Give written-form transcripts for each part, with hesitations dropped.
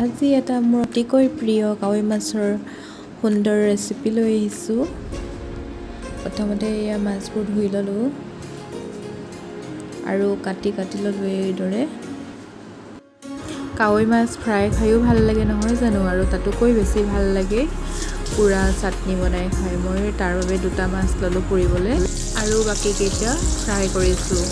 আজি এটা মোৰ অতিকৈ প্ৰিয় কাৱৈ মাছৰ সুন্দৰ ৰেচিপি লৈ আহিছোঁ। প্ৰথমতে এয়া মাছবোৰ ধুই ল'লোঁ আৰু কাটি ল'লোঁ এইদৰে। কাৱৈ মাছ ফ্ৰাই খায়ো ভাল লাগে নহয় জানো, আৰু তাতোকৈ বেছি ভাল লাগে পুৰা চাটনি বনাই খাই। মই তাৰ বাবে দুটা মাছ ল'লোঁ পুৰিবলৈ আৰু বাকীকেইটা ফ্ৰাই কৰিছোঁ।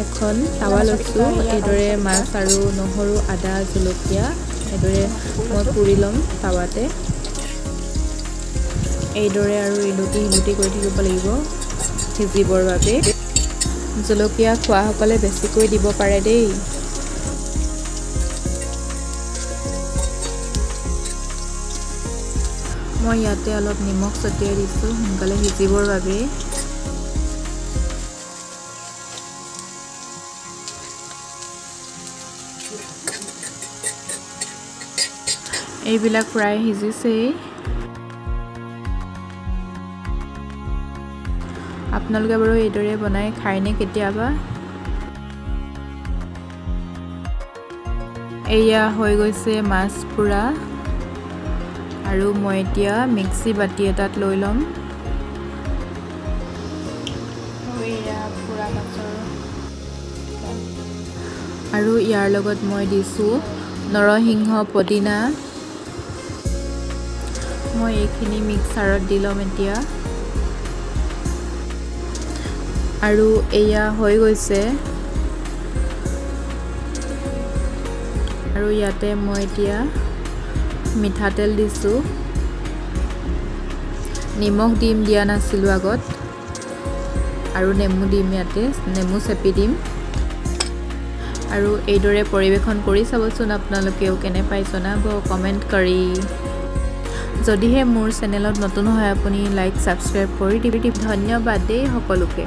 এখন টাৱা লৈছোঁ, এইদৰে মাছ আৰু নহৰু আদা জলকীয়া এইদৰে মই পুৰি ল'ম টাৱাতে। এইদৰে আৰু ইলুটি কৰি থাকিব লাগিব সিজিবৰ বাবে। জলকীয়া খোৱাসকলে বেছিকৈ দিব পাৰে দেই। মই ইয়াতে অলপ নিমখ ছটিয়াই দিছোঁ সোনকালে সিজিবৰ বাবে। এইবিলাক প্ৰায় সিজিছেই। আপোনালোকে বাৰু এইদৰে বনাই খায়নে কেতিয়াবা? এয়া হৈ গৈছে মাছ পুৰা, আৰু মই এতিয়া মিক্সি বাতি এটাত লৈ ল'ম। আৰু ইয়াৰ লগত মই দিছোঁ নৰসিংহ পদিনা। মই এইখিনি মিক্সাৰত দি ল'ম এতিয়া। আৰু এয়া হৈ গৈছে, আৰু ইয়াতে মই এতিয়া মিঠাতেল দিছোঁ। নিমখ দিয়া নাছিলোঁ আগত, আৰু নেমু দিম, ইয়াতে নেমু চেপি দিম। আৰু এইদৰে পৰিৱেশন কৰি চাবচোন আপোনালোকেও কেনে পাই জনাব কমেণ্ট কৰি। যদিহে মোৰ চেনেলত নতুন হয় আপুনি লাইক ছাবস্ক্ৰাইব কৰি দিব। ধন্যবাদ দেই সকলোকে।